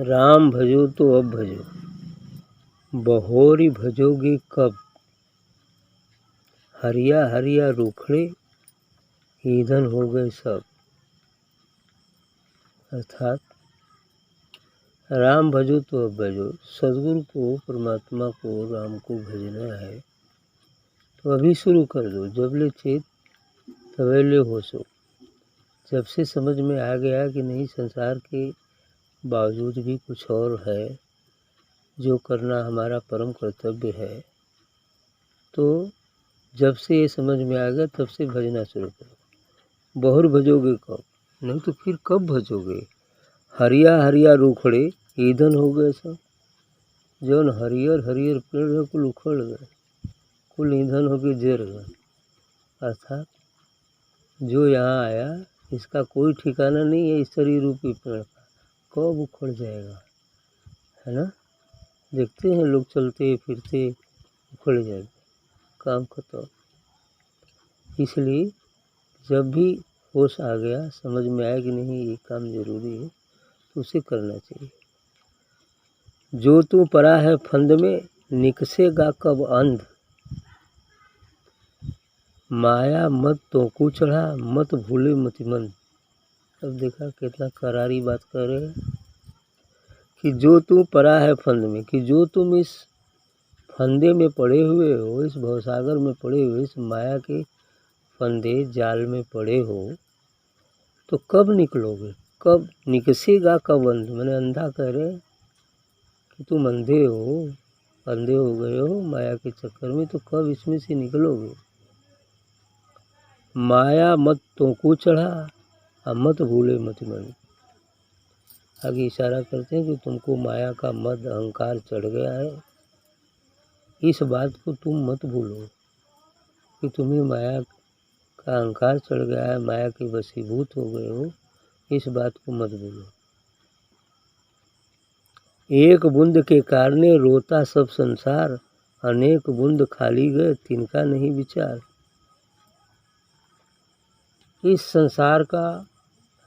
राम भजो तो अब भजो, बहोरी भजोगे कब। हरिया हरिया रूखड़े, ईंधन हो गए सब। अर्थात राम भजो तो अब भजो, सदगुरु को, परमात्मा को, राम को भजना है तो अभी शुरू कर दो। जब ले चेत तबे ले होशो। जब से समझ में आ गया कि नहीं, संसार के बावजूद भी कुछ और है जो करना हमारा परम कर्तव्य है, तो जब से ये समझ में आ गया तब से भजना शुरू करो। बहुर भजोगे कब, नहीं तो फिर कब भजोगे। हरिया हरिया रूखड़े, ईंधन हो गए सब। जौन हरियर हरियर पेड़ है कुल उखड़ गए, कुल ईंधन हो के जर गए। अर्थात जो यहाँ आया इसका कोई ठिकाना नहीं है। इस शरीर रूपी पेड़ का कब उखड़ जाएगा, है ना। देखते हैं लोग चलते फिरते उखड़ जाएंगे, काम खत्म। इसलिए जब भी होश आ गया, समझ में आया कि नहीं ये काम जरूरी है, तो उसे करना चाहिए। जो तू परा है फंद में, निकसेगा कब अंध। माया मत तोकू चढ़ा, मत भूले मतिमंद। अब देखा कितना करारी बात कर रहे हैं कि जो तू परा है फंद में, कि जो तुम इस फंदे में पड़े हुए हो, इस भवसागर में पड़े हुए, इस माया के फंदे जाल में पड़े हो, तो कब निकलोगे। कब निकसेगा कब अंध, मैंने अंधा कह रहे कि तुम अंधे हो, अंधे हो गए हो माया के चक्कर में, तो कब इसमें से निकलोगे। माया मत तोकू चढ़ा, और मत भूले मतिमंद। आगे इशारा करते हैं कि तुमको माया का मद अहंकार चढ़ गया है, इस बात को तुम मत भूलो कि तुम्हें माया का अहंकार चढ़ गया है, माया के वशीभूत हो गए हो, इस बात को मत भूलो। एक बूंद के कारणे रोता सब संसार, अनेक बूंद खाली गए तिनका नहीं विचार। इस संसार का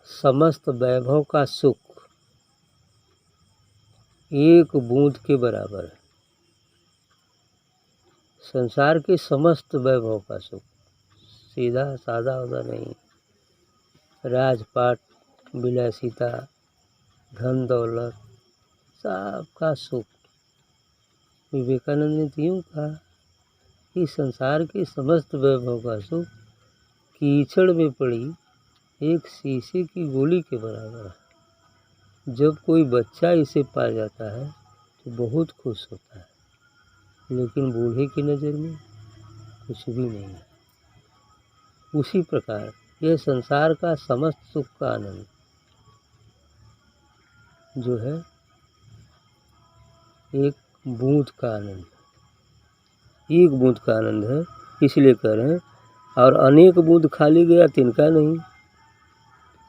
समस्त वैभव का सुख एक बूंद के बराबर है। संसार के समस्त वैभव का सुख, सीधा सादा होता नहीं। राजपाट, विलासिता, धन दौलत, सबका सुख। विवेकानंद ने तो यूँ कहा कि संसार के समस्त वैभव का सुख कीचड़ में पड़ी एक शीशे की गोली के बराबर है। जब कोई बच्चा इसे पा जाता है तो बहुत खुश होता है, लेकिन बूढ़े की नज़र में कुछ भी नहीं है। उसी प्रकार यह संसार का समस्त सुख का आनंद जो है एक बूंद का आनंद, एक बूंद का आनंद है। इसलिए कह रहे हैं, और अनेक बूंद खाली गया तिनका नहीं।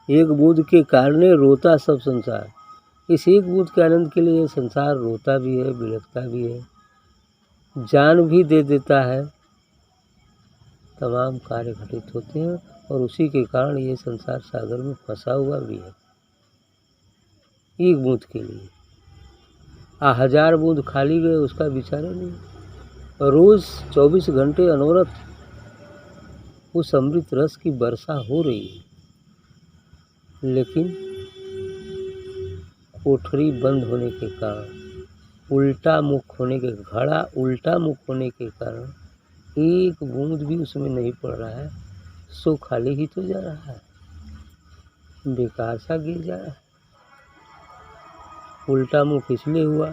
एक बूंद के कारणे रोता सब संसार। इस एक बूंद के आनंद के लिए संसार रोता भी है, बिलखता भी है, जान भी दे देता है। तमाम कार्य घटित होते हैं और उसी के कारण ये संसार सागर में फंसा हुआ भी है, एक बूंद के लिए। 1000 बूंद खाली गए उसका विचार नहीं। रोज 24 घंटे अनवरत उस अमृत रस की वर्षा हो रही है, लेकिन कोठरी बंद होने के कारण, उल्टा मुख होने के, घड़ा उल्टा मुख होने के कारण एक बूंद भी उसमें नहीं पड़ रहा है। सो खाली ही तो जा रहा है, बेकार सा गिर जा रहा है। उल्टा मुख इसलिए हुआ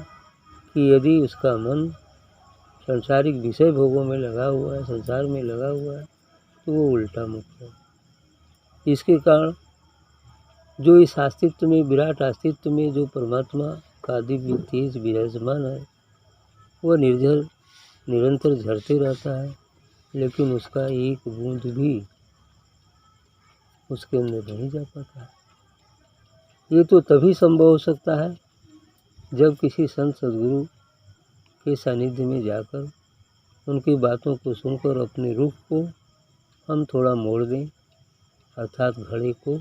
कि यदि उसका मन सांसारिक विषय भोगों में लगा हुआ है, संसार में लगा हुआ है, तो वो उल्टा मुख है। इसके कारण जो इस अस्तित्व में, विराट अस्तित्व में जो परमात्मा का दिव्य तेज विराजमान है, वह निरंतर झरते रहता है, लेकिन उसका एक बूंद भी उसके अंदर नहीं जा पाता है। ये तो तभी संभव हो सकता है जब किसी संत सद्गुरु के सानिध्य में जाकर उनकी बातों को सुनकर अपने रुख को हम थोड़ा मोड़ दें, अर्थात घड़े को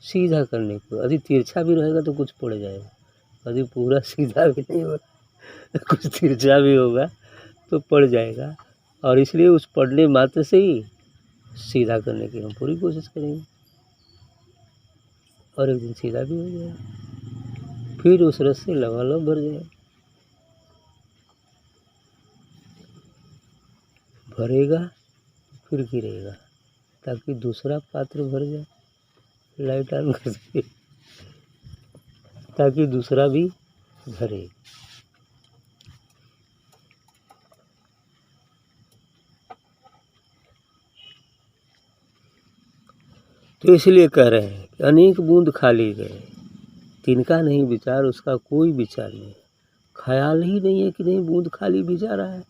सीधा करने को। यदि तिरछा भी रहेगा तो कुछ पड़ जाएगा, यदि पूरा सीधा भी नहीं होगा कुछ तिरछा भी होगा तो पड़ जाएगा, और इसलिए उस पढ़ने मात्र से ही सीधा करने की हम पूरी कोशिश करेंगे और एक दिन सीधा भी हो जाएगा, फिर उस रस से लबालब भर जाएगा। भरेगा फिर गिरेगा ताकि दूसरा पात्र भर जाए। लाइट ऑन कर दीजिए ताकि दूसरा भी भरे। तो इसलिए कह रहे हैं कि अनेक बूंद खाली गए, तिनका नहीं विचार, उसका कोई विचार नहीं, ख्याल ही नहीं है कि नहीं बूंद खाली भी जा रहा है,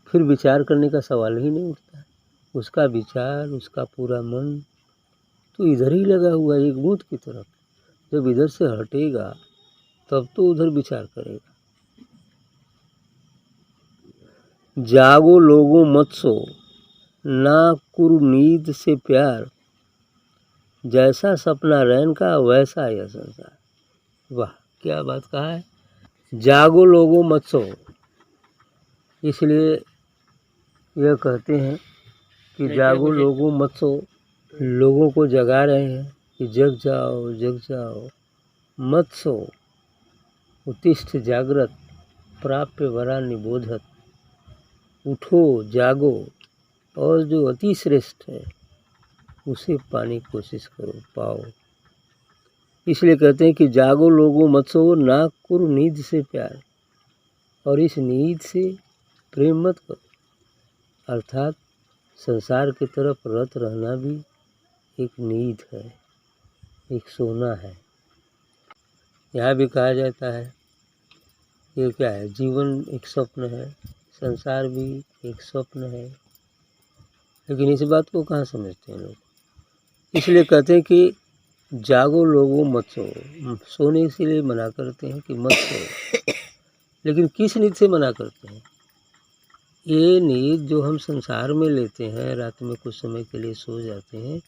फिर विचार करने का सवाल ही नहीं उठता। उसका विचार, उसका पूरा मन तो इधर ही लगा हुआ है, एक बूंद की तरफ। जब इधर से हटेगा तब तो उधर विचार करेगा। जागो लोगों मत सो, ना कुरु नींद से प्यार, जैसा सपना रैन का वैसा यह संसार। वाह, क्या बात कहा है। जागो लोगों मत सो, इसलिए यह कहते हैं कि जागो लोगों मत सो, लोगों को जगा रहे हैं कि जग जाओ जग जाओ, मत सो, उत्तिष्ठ जागृत, प्राप्य वरा निबोधत, उठो जागो और जो अति श्रेष्ठ है उसे पाने की कोशिश करो, पाओ। इसलिए कहते हैं कि जागो लोगों मत सो, ना कुरु नींद से प्यार, और इस नींद से प्रेम मत करो। अर्थात संसार की तरफ रत रहना भी एक नींद है, एक सोना है। यहाँ भी कहा जाता है ये क्या है, जीवन एक स्वप्न है, संसार भी एक स्वप्न है, लेकिन इस बात को कहाँ समझते हैं लोग। इसलिए कहते हैं कि जागो लोगों मत सो, सोने इसीलिए मना करते हैं कि मत सो, लेकिन किस नींद से मना करते हैं। ये नींद जो हम संसार में लेते हैं, रात में कुछ समय के लिए सो जाते हैं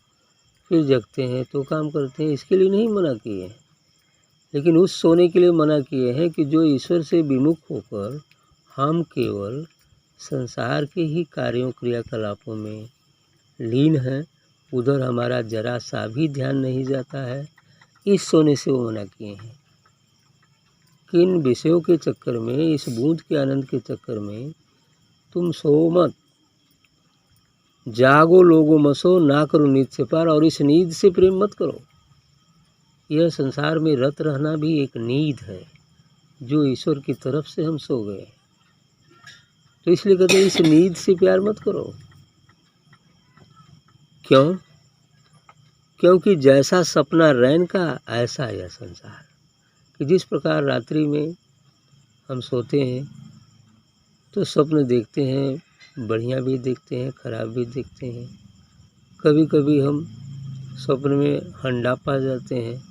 फिर जगते हैं तो काम करते हैं, इसके लिए नहीं मना किए हैं, लेकिन उस सोने के लिए मना किए हैं कि जो ईश्वर से विमुख होकर हम केवल संसार के ही कार्यों क्रियाकलापों में लीन हैं, उधर हमारा जरा सा भी ध्यान नहीं जाता है, इस सोने से वो मना किए हैं। किन विषयों के चक्कर में, इस बूंद के आनंद के चक्कर में तुम सो मत। जागो लोगों मसो, ना करो नींद से पार, और इस नींद से प्रेम मत करो। यह संसार में रत रहना भी एक नींद है जो ईश्वर की तरफ से हम सो गए, तो इसलिए कहते हैं इस नींद से प्यार मत करो। क्यों? क्योंकि जैसा सपना रैन का ऐसा यह संसार, कि जिस प्रकार रात्रि में हम सोते हैं तो स्वप्न देखते हैं, बढ़िया भी देखते हैं, खराब भी देखते हैं। कभी कभी हम स्वप्न में हंडा पा जाते हैं,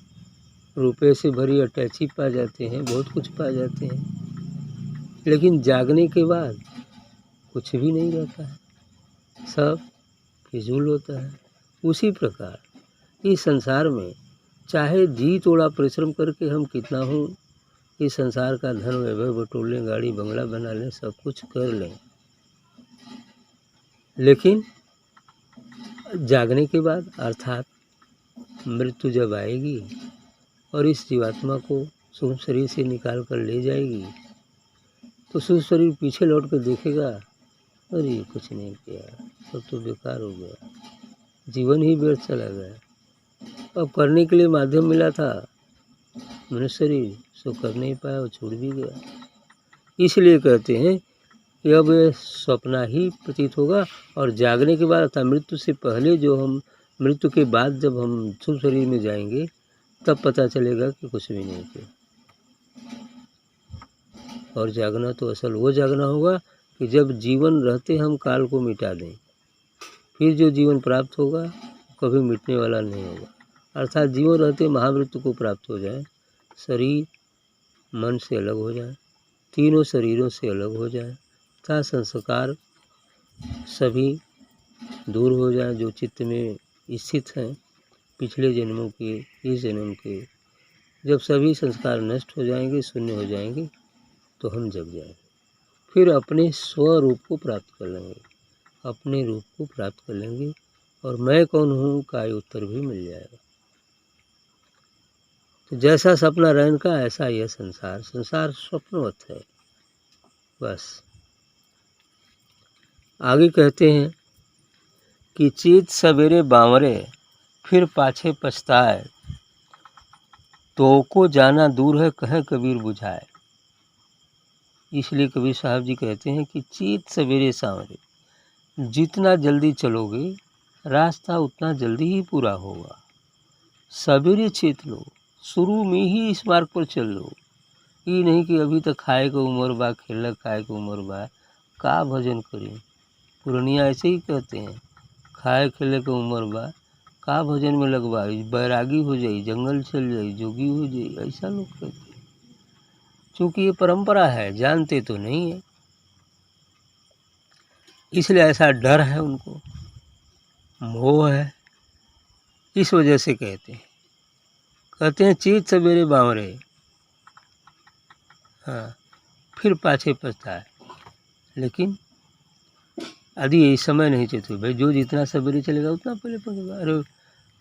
रुपए से भरी अटैची पा जाते हैं, बहुत कुछ पा जाते हैं, लेकिन जागने के बाद कुछ भी नहीं रहता है, सब फिजूल होता है। उसी प्रकार इस संसार में चाहे जी तोड़ा परिश्रम करके हम कितना हो इस संसार का धन वैभव बटोर लें, गाड़ी बंगला बना लें, सब कुछ कर लें, लेकिन जागने के बाद अर्थात मृत्यु जब आएगी और इस जीवात्मा को सूक्ष्म शरीर से निकाल कर ले जाएगी तो सूक्ष्म शरीर पीछे लौट कर देखेगा, अरे कुछ नहीं किया, सब तो बेकार हो गया, जीवन ही व्यर्थ चला गया। अब करने के लिए माध्यम मिला था मनुष्य शरीर, सो कर नहीं पाया और छूट भी गया। इसलिए कहते हैं कि अब सपना ही प्रतीत होगा, और जागने के बाद अर्थात मृत्यु से पहले जो हम, मृत्यु के बाद जब हम सूक्ष्म शरीर में जाएंगे तब पता चलेगा कि कुछ भी नहीं किया। और जागना तो असल वो जागना होगा कि जब जीवन रहते हम काल को मिटा दें, फिर जो जीवन प्राप्त होगा कभी मिटने वाला नहीं होगा। अर्थात जीवन रहते महामृत्यु को प्राप्त हो जाए, शरीर मन से अलग हो जाए, तीनों शरीरों से अलग हो जाए, तथा संस्कार सभी दूर हो जाए जो चित्त में स्थित हैं, पिछले जन्मों के, इस जन्म के, जब सभी संस्कार नष्ट हो जाएंगे, शून्य हो जाएंगे, तो हम जग जाएंगे, फिर अपने स्वरूप को प्राप्त कर लेंगे, अपने रूप को प्राप्त कर लेंगे, और मैं कौन हूँ का उत्तर भी मिल जाएगा। तो जैसा सपना रैन का, ऐसा यह संसार, संसार स्वप्नवत है। बस आगे कहते हैं कि चेत सवेरे बावरे, फिर पाछे पछताए, तो को जाना दूर है, कहे कबीर बुझाए। इसलिए कबीर साहब जी कहते हैं कि चेत सवेरे सांवरे, जितना जल्दी चलोगे रास्ता उतना जल्दी ही पूरा होगा। सवेरे चेत लो, शुरू में ही इस मार्ग पर चल लो। ये नहीं कि अभी तक खाए को उम्र बा, खेलक खाए को उम्र बा, का भजन करें। पुरनिया ऐसे ही कहते हैं, खाए खेले को उम्र बा, का भजन में लगवा, बैरागी हो जाई, जंगल चल जाई, जोगी हो जाई, ऐसा लोग कहते हैं। चूँकि ये परंपरा है, जानते तो नहीं है, इसलिए ऐसा डर है उनको, मोह है, इस वजह से कहते हैं चीत सवेरे बावरे, हाँ, फिर पाछे पछताए। लेकिन यदि ये समय नहीं चलते भाई, जो जितना सवेरे चलेगा उतना पहले पहुँचेगा। अरे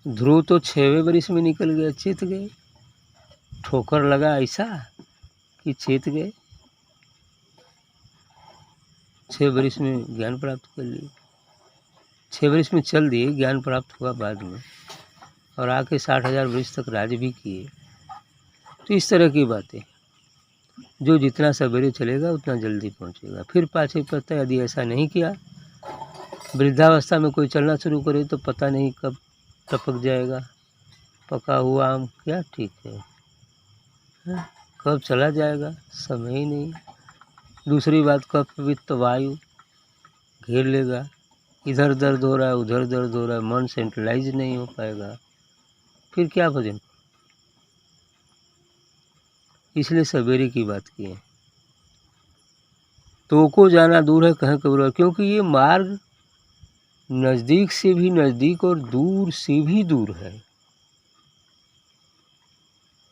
ध्रुव तो 6वें बरिस में निकल गया, चेत गए, ठोकर लगा ऐसा कि चेत गए, 6 बरिस में ज्ञान प्राप्त कर लिए, 6 बरिस में चल दिए, ज्ञान प्राप्त हुआ बाद में, और आके 60,000 बरिस तक राज भी किए। तो इस तरह की बातें, जो जितना सवेरे चलेगा उतना जल्दी पहुंचेगा। फिर पाछे पता, यदि ऐसा नहीं किया, वृद्धावस्था में कोई चलना शुरू करे तो पता नहीं कब टपक जाएगा। पका हुआ आम क्या ठीक है, कब चला जाएगा, समय ही नहीं। दूसरी बात, कफ वित्त वायु घेर लेगा, इधर दर्द हो रहा है, उधर दर्द हो रहा है, मन सेंट्रलाइज नहीं हो पाएगा, फिर क्या भजन। इसलिए सवेरे की बात की है। तो को जाना दूर है, कहें कबीर, क्योंकि ये मार्ग नज़दीक से भी नज़दीक और दूर से भी दूर है,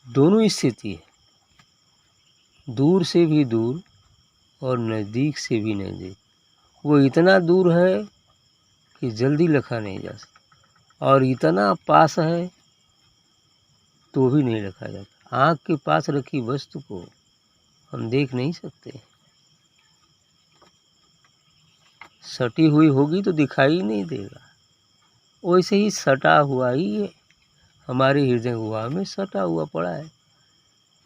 दोनों स्थिति है, दूर से भी दूर और नज़दीक से भी नज़दीक। वो इतना दूर है कि जल्दी लिखा नहीं जा सकता, और इतना पास है तो भी नहीं लिखा जाता। आँख के पास रखी वस्तु को हम देख नहीं सकते, सटी हुई होगी तो दिखाई नहीं देगा, वैसे ही सटा हुआ ही है, हमारे हृदय गुहा में सटा हुआ पड़ा है।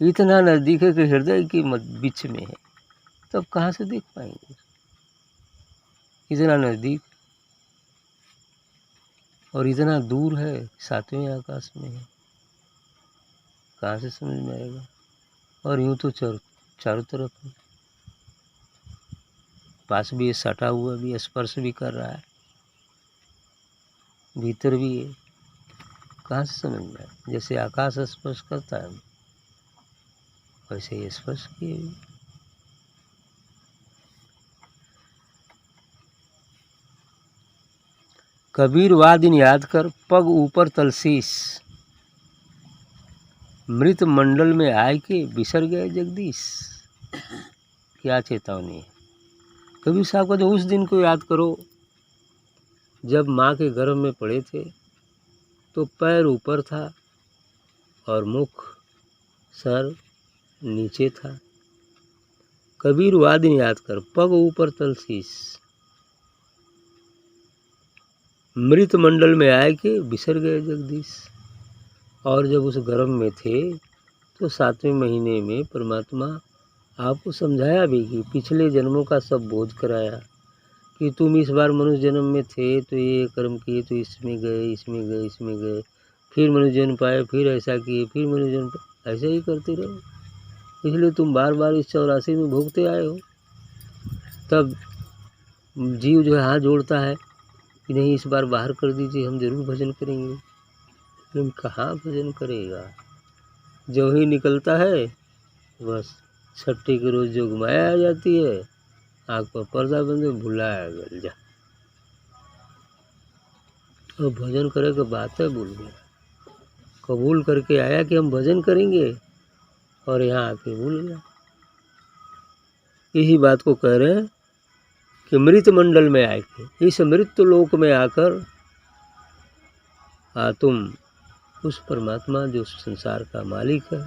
इतना नज़दीक है कि हृदय के बीच में है, तब कहाँ से देख पाएंगे। इतना नज़दीक और इतना दूर है, 7वें आकाश में है, कहाँ से समझ में आएगा। और यूँ तो चारों तरफ है, पास भी है, सटा हुआ भी, स्पर्श भी कर रहा है, भीतर भी है, कहाँ से समझ में आए। जैसे आकाश स्पर्श करता है वैसे ही स्पर्श किए भी। कबीर वादिन याद कर, पग ऊपर तलसीस, मृत मंडल में आए के बिसर गए जगदीश। क्या चेतावनी है कबीर साहब का। तो उस दिन को याद करो जब माँ के गर्भ में पड़े थे, तो पैर ऊपर था और मुख सर नीचे था। कबीर वादिन याद कर, पग ऊपर तलसीस, मृत मंडल में आए के बिसर गए जगदीश। और जब उस गर्भ में थे तो 7वें महीने में परमात्मा आपको समझाया भी कि पिछले जन्मों का सब बोझ कराया कि तुम इस बार मनुष्य जन्म में थे तो ये कर्म किए, तो इसमें गए, इसमें गए, इसमें गए, फिर मनुष्य जन्म पाए, फिर ऐसा किए, फिर मनुष्य जन्म पाए, ऐसा ही करते रहो। इसलिए तुम बार बार इस 84 में भोगते आए हो। तब जीव जो है हाथ जोड़ता है कि नहीं, इस बार बाहर कर दीजिए, हम जरूर भजन करेंगे। लेकिन कहाँ भजन करेगा, जो ही निकलता है बस छठी के रोज जो घुमाया आ जाती है, आँख पर पर्दा बंद, भुलाया गल जा, और भजन करे के बात है भूल गया। कबूल करके आया कि हम भजन करेंगे, और यहाँ आके भूल गया। यही बात को कह रहे हैं कि मृत मंडल में आए थे। इस मृत लोक में आकर तुम उस परमात्मा जो संसार का मालिक है,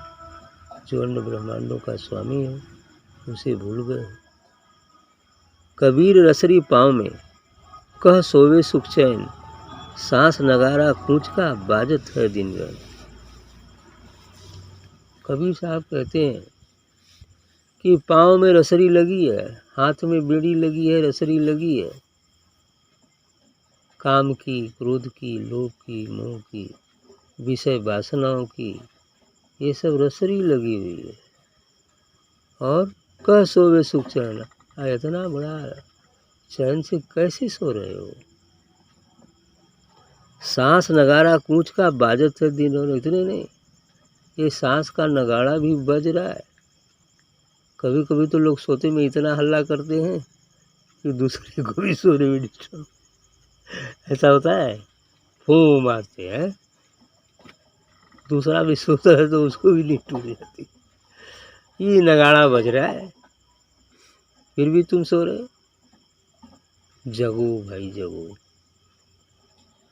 जो अन्य ब्रह्मांडों का स्वामी है, उसे भूल गए। कबीर रसरी पाँव में कह सोवे सुख चैन, सांस नगारा कूंच का बाजत है दिन रात। कबीर साहब कहते हैं कि पाँव में रसरी लगी है, हाथ में बेड़ी लगी है, रसरी लगी है, काम की, क्रोध की, लोभ की, मोह की, विषय वासनाओं की, ये सब रसरी लगी हुई है। और कह सोवे सुख चैन, इतना बड़ा चैन से कैसे सो रहे हो? सांस नगाड़ा कूंच का बाजत है दिन और इतने नहीं, ये सांस का नगाड़ा भी बज रहा है। कभी कभी तो लोग सोते में इतना हल्ला करते हैं कि दूसरे को भी सोने में डिस्टर्ब, ऐसा होता है, फू मारते हैं, दूसरा भी सोता है तो उसको भी नींद टूट जाती। ये नगाड़ा बज रहा है, फिर भी तुम सो रहे। जगो भाई जगो,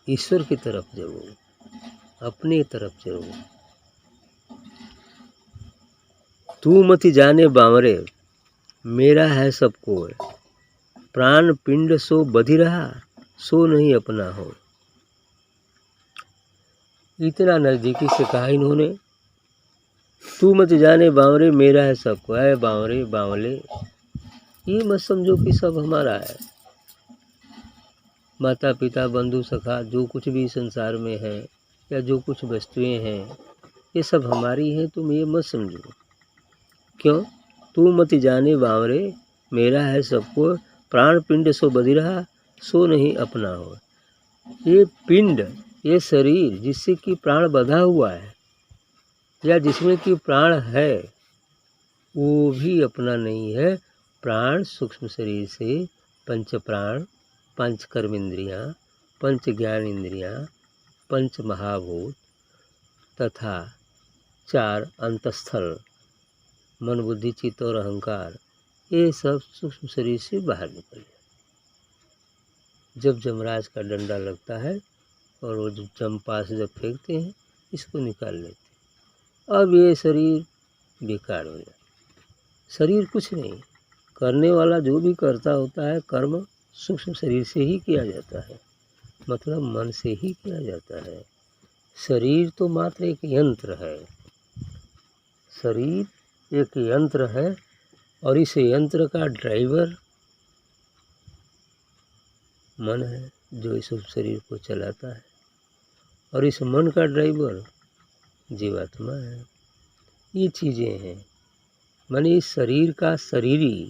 ईश्वर की तरफ जगो, अपने तरफ जगो। तू मति जाने बावरे, मेरा है सब कोय, प्राण पिंड सो बधी रहा, सो नहीं अपना हो। इतना नजदीकी से कहा इन्होंने। तू मत जाने बावरे, मेरा है सब कोय। बावरे बावले ये मत समझो कि सब हमारा है। माता पिता बंधु सखा जो कुछ भी संसार में है, या जो कुछ वस्तुएं हैं, ये सब हमारी हैं, तुम ये मत समझो। क्यों? तू मत जाने बावरे, मेरा है सबको, प्राण पिंड सो बधी रहा, सो नहीं अपना हो। ये पिंड, ये शरीर जिससे कि प्राण बंधा हुआ है, या जिसमें कि प्राण है, वो भी अपना नहीं है। प्राण सूक्ष्म शरीर से पंच प्राण, पंच कर्म इंद्रियाँ, पंच ज्ञान इंद्रियाँ, पंच महाभूत तथा 4 अंतस्थल मन बुद्धि चित्त और अहंकार, ये सब सूक्ष्म शरीर से बाहर निकल जाए। जब जमराज का डंडा लगता है और वो जमपास जब फेंकते हैं, इसको निकाल लेते हैं। अब ये शरीर बेकार हो जाता। शरीर कुछ नहीं, करने वाला जो भी करता होता है कर्म सूक्ष्म शरीर से ही किया जाता है, मतलब मन से ही किया जाता है। शरीर तो मात्र एक यंत्र है, शरीर एक यंत्र है, और इस यंत्र का ड्राइवर मन है, जो इस शरीर को चलाता है, और इस मन का ड्राइवर जीवात्मा है। ये चीज़ें हैं, माने इस शरीर का शरीरी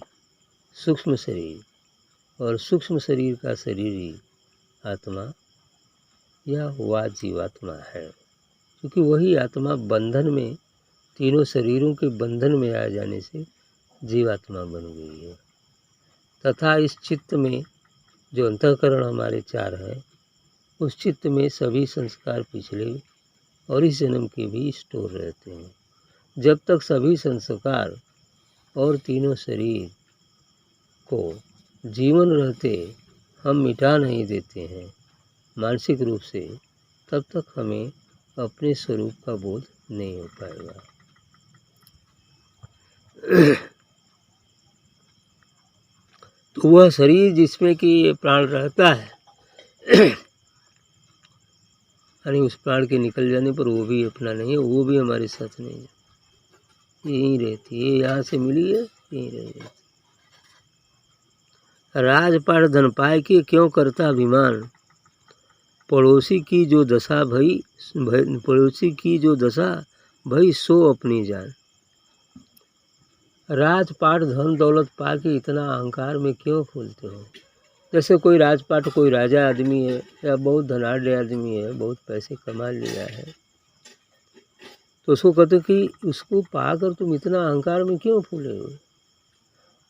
सूक्ष्म शरीर, और सूक्ष्म शरीर का शरीरी आत्मा या वह जीवात्मा है। क्योंकि वही आत्मा बंधन में, तीनों शरीरों के बंधन में आ जाने से जीवात्मा बन गई है। तथा इस चित्त में जो अंतःकरण हमारे 4 हैं, उस चित्त में सभी संस्कार पिछले और इस जन्म के भी स्टोर रहते हैं। जब तक सभी संस्कार और तीनों शरीर को जीवन रहते हम मिटा नहीं देते हैं मानसिक रूप से, तब तक हमें अपने स्वरूप का बोध नहीं हो पाएगा। तो वह शरीर जिसमें कि ये प्राण रहता है, यानी उस प्राण के निकल जाने पर वो भी अपना नहीं है, वो भी हमारे साथ नहीं है, यहीं रहती है। यहाँ से मिली है, यहीं रह जाती। राजपाट धन पाए के क्यों करता अभिमान, पड़ोसी की जो दशा भई, पड़ोसी की जो दशा भई सो अपनी जान। राजपाट धन दौलत पाके इतना अहंकार में क्यों फूलते हो? जैसे कोई राजपाट, कोई राजा आदमी है या बहुत धनाढ़ आदमी है, बहुत पैसे कमा लिया है, तो उसको कहते कि उसको पाकर तुम इतना अहंकार में क्यों फूले हो?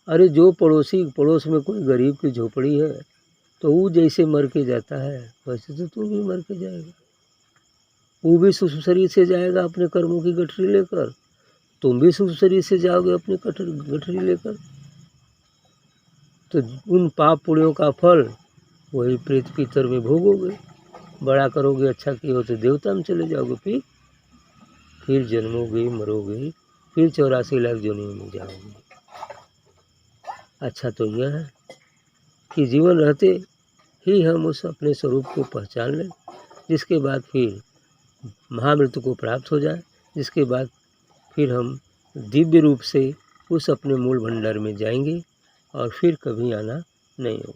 अरे जो पड़ोस में कोई गरीब की झोपड़ी है, तो वो जैसे मर के जाता है वैसे तो तू भी मर के जाएगा। वो भी सूक्ष्म शरीर से जाएगा अपने कर्मों की गठरी लेकर, तुम भी सूक्ष्म शरीर से जाओगे अपनी गठरी लेकर। तो उन पाप पुण्यों का फल वही प्रेत पितर में भोगोगे। बड़ा करोगे, अच्छा किए हो तो देवता में चले जाओगे, फिर जन्मोगे, मरोगे, फिर 84 लाख योनियों में जाओगे। अच्छा तो यह है कि जीवन रहते ही हम उस अपने स्वरूप को पहचान लें, जिसके बाद फिर महामृत्यु को प्राप्त हो जाए, जिसके बाद फिर हम दिव्य रूप से उस अपने मूल भंडार में जाएंगे और फिर कभी आना नहीं हो।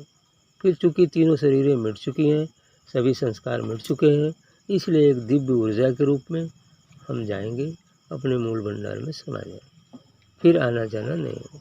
फिर चूँकि तीनों शरीरें मिट चुकी हैं, सभी संस्कार मिट चुके हैं, इसलिए एक दिव्य ऊर्जा के रूप में हम जाएंगे, अपने मूल भंडार में समा जाएंगे, फिर आना जाना नहीं हो।